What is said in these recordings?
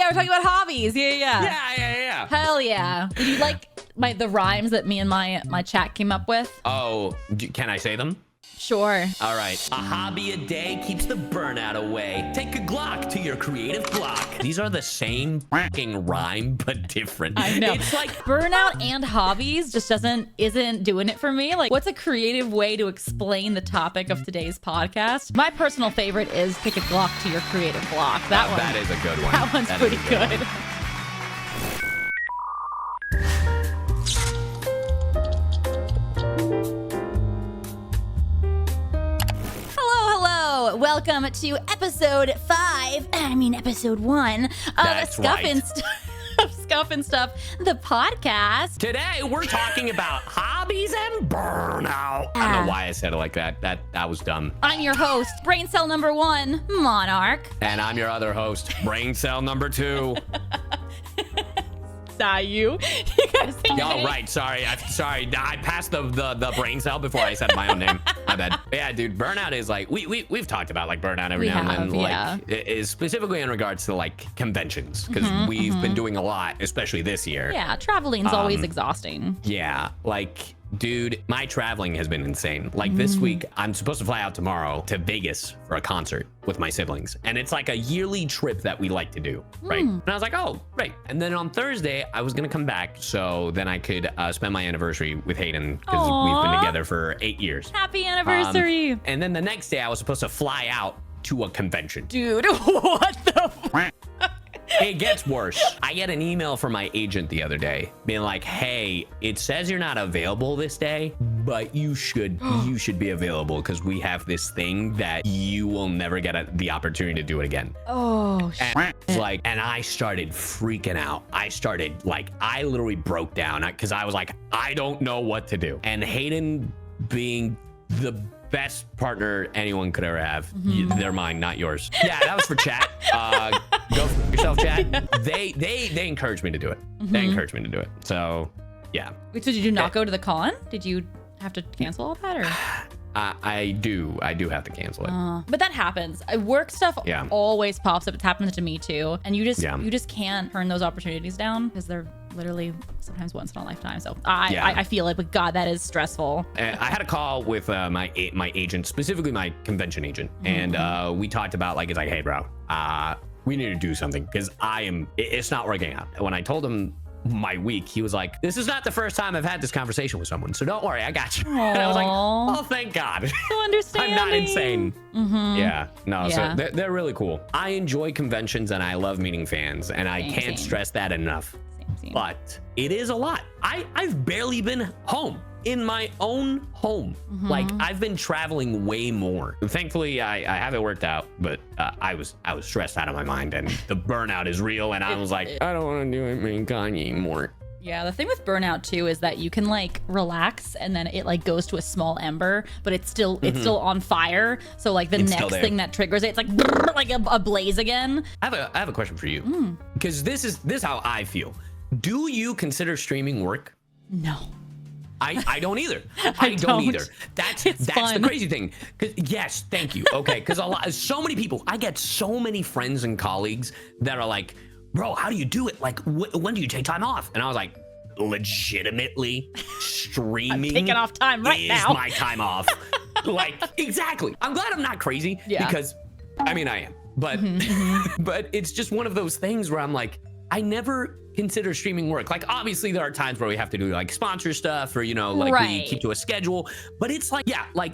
we're talking about hobbies. Yeah. Yeah. Hell yeah. Did you like the rhymes that me and my chat came up with? Oh, can I say them? Sure. All right. A hobby a day keeps the burnout away. Take a Glock to your creative block. These are the same fucking rhyme, but different. I know. It's like burnout and hobbies just isn't doing it for me. Like, what's a creative way to explain the topic of today's podcast? My personal favorite is take a Glock to your creative block. that is a good one. That one's pretty good. Welcome to episode 1 of Scuff and Stuff, the podcast. Today we're talking about hobbies and burnout. I don't know why I said it like that. That was dumb. I'm your host, brain cell number 1, Monarch. And I'm your other host, brain cell number 2. You gotta say Oh, right. Sorry. I passed the brain cell before I said my own name. My bad. Yeah, dude. Burnout is like we've talked about like burnout every now and then. Like it is specifically in regards to like conventions because we've been doing a lot, especially this year. Yeah, traveling's always exhausting. Yeah, like. Dude, my traveling has been insane. Like this week, I'm supposed to fly out tomorrow to Vegas for a concert with my siblings. And it's like a yearly trip that we like to do, right? And I was like, oh, great. And then on Thursday, I was gonna come back so then I could spend my anniversary with Hayden because we've been together for 8 years. Happy anniversary. And then the next day, I was supposed to fly out to a convention. Dude, what the fuck? It gets worse. I get an email from my agent the other day being like, hey, it says you're not available this day, but you should be available because we have this thing that you will never get the opportunity to do it again. Oh, and it's like, and I started freaking out. I literally broke down because I was like, I don't know what to do. And Hayden being the best partner anyone could ever have. They're mine, not yours. Yeah, that was for chat. Go for yourself, chat. They encouraged me to do it. They encouraged me to do it. So, yeah. Wait, so did you not go to the con? Did you have to cancel all that, or? I do have to cancel it. But that happens. Work stuff always pops up. It's happened to me too. And you just can't turn those opportunities down because they're literally sometimes once in a lifetime. So I feel it, but God, that is stressful. I had a call with my agent, specifically my convention agent, and we talked about like, it's like, hey, bro, we need to do something because it's not working out. When I told him my week, he was like, this is not the first time I've had this conversation with someone, so don't worry, I got you. And I was like, oh, thank God. So understanding. I'm not insane. So they're really cool. I enjoy conventions and I love meeting fans, and I can't stress that enough. Same. But it is a lot. I've barely been home in my own home. Like I've been traveling way more. Thankfully, I have it worked out, but I was stressed out of my mind, and the burnout is real. And I was like, I don't want to do it anymore. Yeah, the thing with burnout too is that you can like relax and then it like goes to a small ember, but it's still on fire. So like the next thing that triggers it, it's like a blaze again. I have a question for you, because this is how I feel. Do you consider streaming work? No. I don't either. I don't either. That's the crazy thing. Yes, thank you. Okay, because so many people, I get so many friends and colleagues that are like, bro, how do you do it? Like, when do you take time off? And I was like, legitimately, streaming I'm taking off time right now. Is my time off. Like, exactly. I'm glad I'm not crazy because, I mean, I am. But, but it's just one of those things where I'm like, I never consider streaming work. Like, obviously there are times where we have to do like sponsor stuff or, we keep to a schedule, but it's like,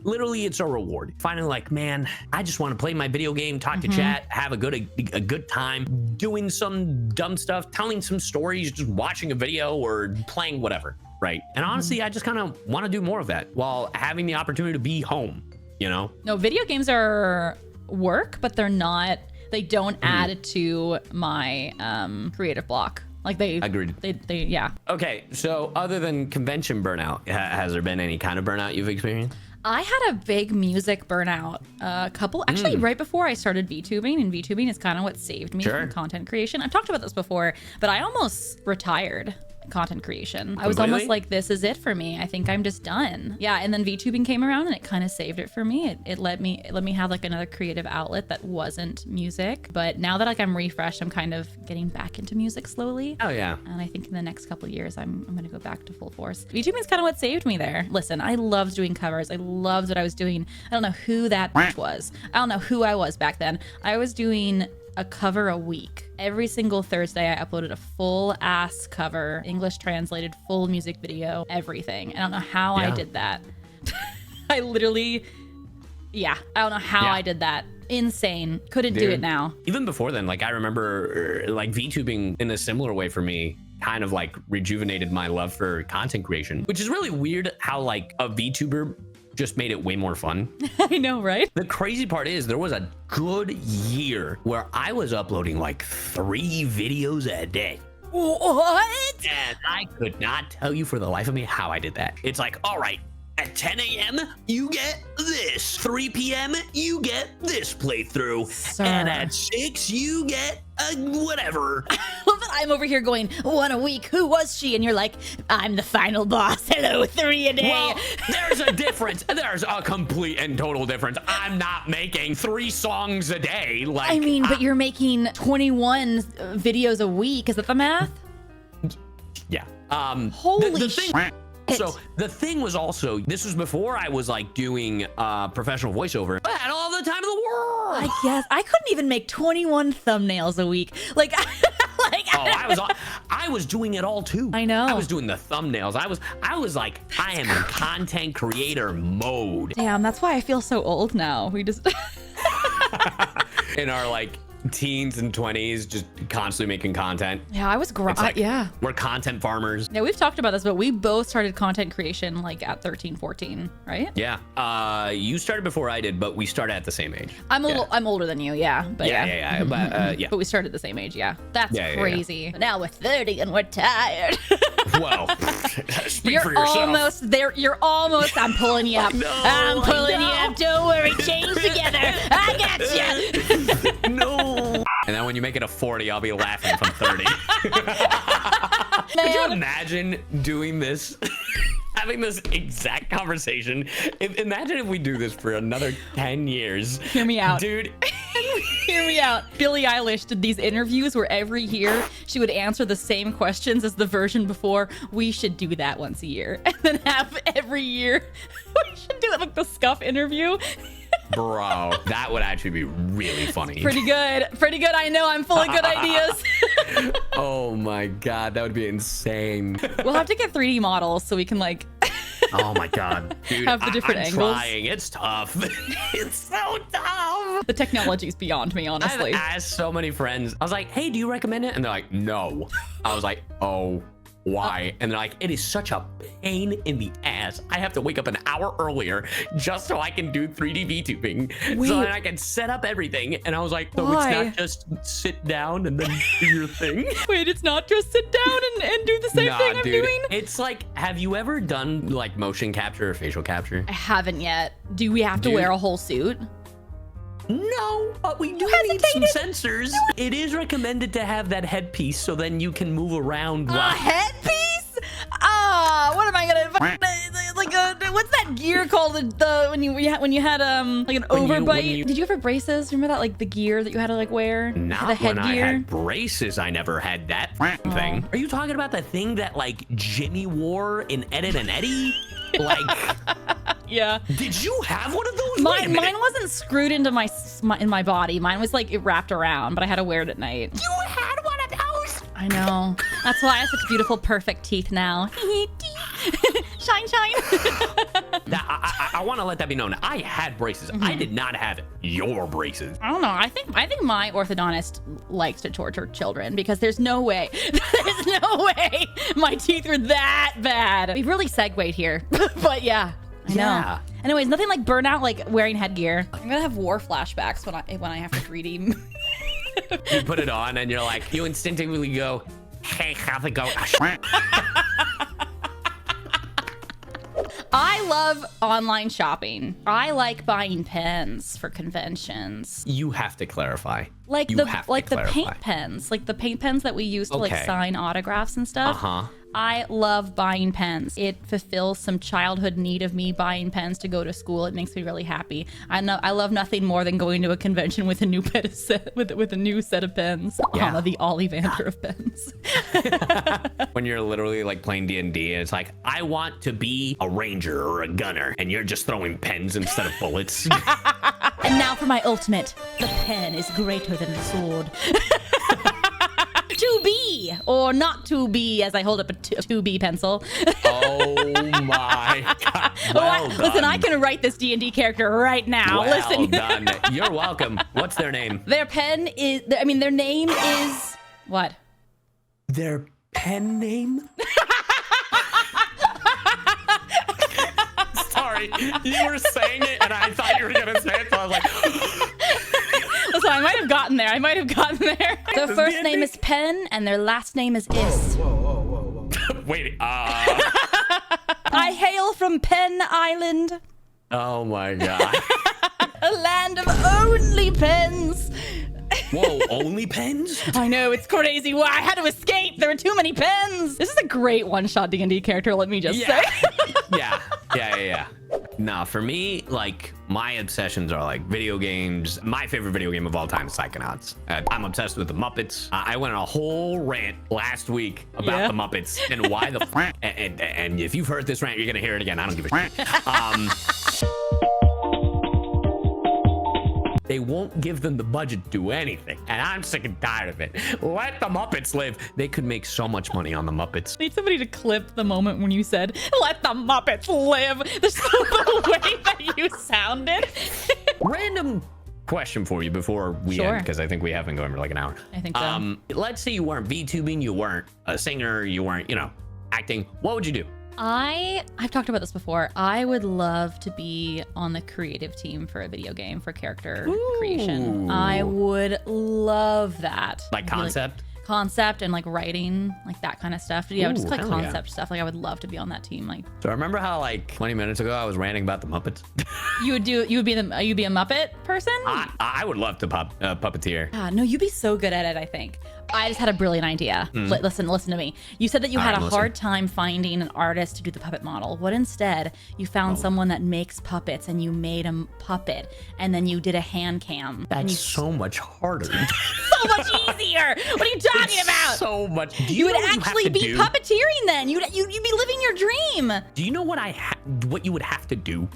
literally it's a reward. Finally, like, man, I just want to play my video game, talk to chat, have a good time, doing some dumb stuff, telling some stories, just watching a video or playing whatever, right? And honestly, I just kind of want to do more of that while having the opportunity to be home, No, video games are work, but they don't add to my creative block. Like agreed. They Okay, so other than convention burnout, has there been any kind of burnout you've experienced? I had a big music burnout actually right before I started VTubing, and VTubing is kind of what saved me from content creation. I've talked about this before, but I almost retired content creation. I was almost like, this is it for me. I think I'm just done. Yeah, and then VTubing came around and it kind of saved it for me. It let me have like another creative outlet that wasn't music. But now that like I'm refreshed, I'm kind of getting back into music slowly. Oh yeah. And I think in the next couple of years, I'm gonna go back to full force. VTubing is kind of what saved me there. Listen, I loved doing covers. I loved what I was doing. I don't know who that bitch was. I don't know who I was back then. I was doing a cover a week. Every single Thursday, I uploaded a full ass cover, English translated, full music video, everything. I don't know how I did that. I literally, I don't know how I did that. Insane. Couldn't do it now. Even before then, like I remember like VTubing in a similar way for me kind of like rejuvenated my love for content creation, which is really weird how like a VTuber just made it way more fun. I know, right? The crazy part is there was a good year where I was uploading like 3 videos a day. What? And I could not tell you for the life of me how I did that. It's like, all right, at 10 a.m., you get this. 3 p.m., you get this playthrough. Sir. And at 6, you get whatever. Well, but I'm over here going, 1 a week. Who was she? And you're like, I'm the final boss. Hello, 3 a day. Well, there's a difference. There's a complete and total difference. I'm not making 3 songs a day. Like, I mean, but you're making 21 videos a week. Is that the math? Yeah. Holy shit. So the thing was also, this was before I was like doing professional voiceover. I had all the time in the world. I guess I couldn't even make 21 thumbnails a week. Like, I was doing it all too. I know. I was doing the thumbnails. I was like, I am in content creator mode. Damn, that's why I feel so old now. We just in our like teens and 20s, just constantly making content. Yeah, I was we're content farmers. Yeah, we've talked about this, but we both started content creation like at 13, 14, right? Yeah. You started before I did, but we started at the same age. I'm older than you, yeah. But yeah. But we started at the same age, yeah. That's crazy. But now we're 30 and we're tired. Well, speak for yourself. Almost there. You're almost. I'm pulling you up. I'm pulling you up. Don't worry. Change together. I got you. No. And then when you make it a 40, I'll be laughing from 30. Could you imagine doing this? Having this exact conversation. Imagine if we do this for another 10 years. Hear me out. Dude. Hear me out. Billie Eilish did these interviews where every year she would answer the same questions as the version before. We should do that once a year. And then have every year, we should do it like the Scuff interview. Bro, that would actually be really funny. Pretty good. I know. I'm full of good ideas. Oh my God, that would be insane. We'll have to get 3D models so we can like oh my God, dude, have the different angles. Trying. It's tough. It's so tough. The technology's beyond me, honestly. I've asked so many friends. I was like, hey, do you recommend it? And they're like, no. I was like, oh, why? And they're like, it is such a pain in the ass. I have to wake up an hour earlier just so I can do 3D VTubing. So then I can set up everything. And I was like, so it's not just sit down and then do your thing? Wait, it's not just sit down and do the same thing I'm doing? It's like, have you ever done like motion capture or facial capture? I haven't yet. Do we have to wear a whole suit? No, but we do need some sensors. It is recommended to have that headpiece so then you can move around. A headpiece? What am I gonna like? What's that gear called? When you had like an overbite? Did you ever braces? Remember that like the gear that you had to like wear? Not the when I had braces. I never had that thing. Are you talking about the thing that like Jimmy wore in Ed and Eddie? Like. Yeah. Did you have one of those? Mine wasn't screwed into my body. Mine was like it wrapped around, but I had to wear it at night. You had one of those? I know. That's why I have such beautiful, perfect teeth now. Shine, shine. I want to let that be known. I had braces. I did not have your braces. I don't know. I think my orthodontist likes to torture children because there's no way my teeth were that bad. We've really segued here, but yeah. I know. Anyways, nothing like burnout, like wearing headgear. I'm gonna have war flashbacks when I have to 3D. You put it on and you're like, you instinctively go, hey, how's it going? I love online shopping. I like buying pens for conventions. You have to clarify. Like the paint pens, like the paint pens that we use to like sign autographs and stuff. I love buying pens. It fulfills some childhood need of me buying pens to go to school. It makes me really happy. I love nothing more than going to a convention with a new pen set, with a new set of pens. Yeah. The Ollivander of pens. When you're literally like playing D&D, and it's like, I want to be a ranger or a gunner, and you're just throwing pens instead of bullets. And now for my ultimate. The pen is greater than the sword. To be or not to be, as I hold up a 2B pencil. Oh my God. Well done. Listen, I can write this D&D character right now. Well Listen. done. You're welcome. What's their name? Their pen is, their name is what? Their pen name? Sorry, you were saying it and I thought you were going to say it, so I was like... Listen, I might have gotten there. Their first name is Pen and their last name is Is. Whoa. Wait, I hail from Pen Island. Oh my God. A land of only pens. Whoa, only pens? I know, it's crazy. Well, I had to escape. There were too many pens. This is a great one-shot D&D character, let me just say. Yeah. Nah, for me, like, my obsessions are like video games. My favorite video game of all time is Psychonauts. I'm obsessed with the Muppets. I went on a whole rant last week about the Muppets and why the and if you've heard this rant, you're gonna hear it again. I don't give a shit. They won't give them the budget to do anything, and I'm sick and tired of it. Let the Muppets live. They could make so much money on the Muppets. I need somebody to clip the moment when you said, let the Muppets live. The way that you sounded. Random question for you before we end, because I think we have been going for like an hour. I think so. Let's say you weren't VTubing, you weren't a singer, you weren't, acting. What would you do? I've talked about this before. I would love to be on the creative team for a video game for character creation. I would love that. Like concept? Concept and like writing, like that kind of stuff. Yeah, just like concept stuff. Like I would love to be on that team. Like, so remember how like 20 minutes ago I was ranting about the Muppets? you'd be a Muppet person? I would love to puppeteer. No, you'd be so good at it, I think. I just had a brilliant idea. Listen to me. You said that you had a hard time finding an artist to do the puppet model. What instead, you found someone that makes puppets and you made a puppet and then you did a hand cam. That's so much harder. So much easier. What are you talking about? So much. You would actually be puppeteering then. You'd be living your dream. Do you know what what you would have to do?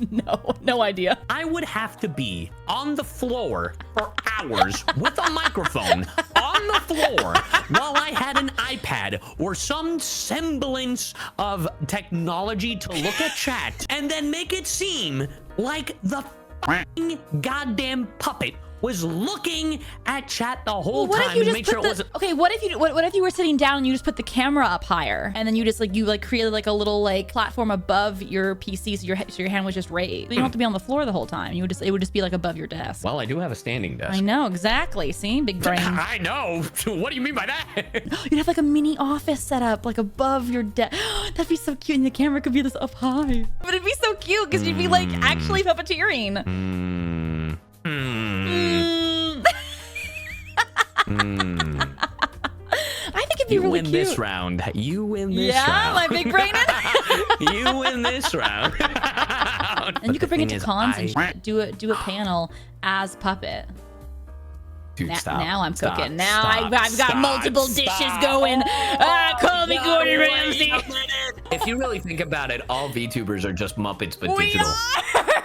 No idea. I would have to be on the floor for hours with a microphone on the floor while I had an iPad or some semblance of technology to look at chat and then make it seem like the goddamn puppet was looking at chat the whole time to make sure it wasn't. Okay, what if you were sitting down and you just put the camera up higher and then you just created like a little like platform above your PC so your hand was just raised. You don't have to be on the floor the whole time. It would just be like above your desk. Well, I do have a standing desk. I know, exactly. See, big brain. I know. What do you mean by that? You'd have like a mini office set up like above your desk. That'd be so cute, and the camera could be this up high. But it'd be so cute because you'd be like actually puppeteering. I think it'd be really cute. This round. You win this round. Yeah, my big brain. You win this round. And you could bring it to cons and do a panel as Puppet. Dude, now I'm cooking. Now I've got multiple dishes going. Call me Gordon Ramsay. If you really think about it, all VTubers are just Muppets, but digital.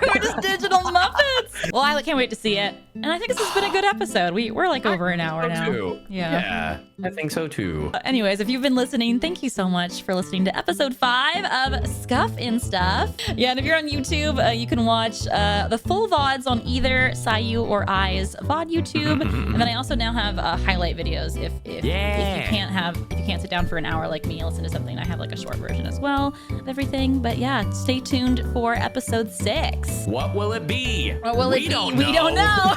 We're just digital Muppets. Well, I can't wait to see it. And I think this has been a good episode. We're like over an hour now. Yeah, I think so too. Anyways, if you've been listening, thank you so much for listening to episode 5 of Scuff and Stuff. Yeah, and if you're on YouTube, you can watch the full VODs on either Sayu or I's VOD YouTube. And then I also now have highlight videos if you can't sit down for an hour like me and listen to something. I have like a short version as well of everything. But yeah, stay tuned for episode 6. What will it be? We don't know.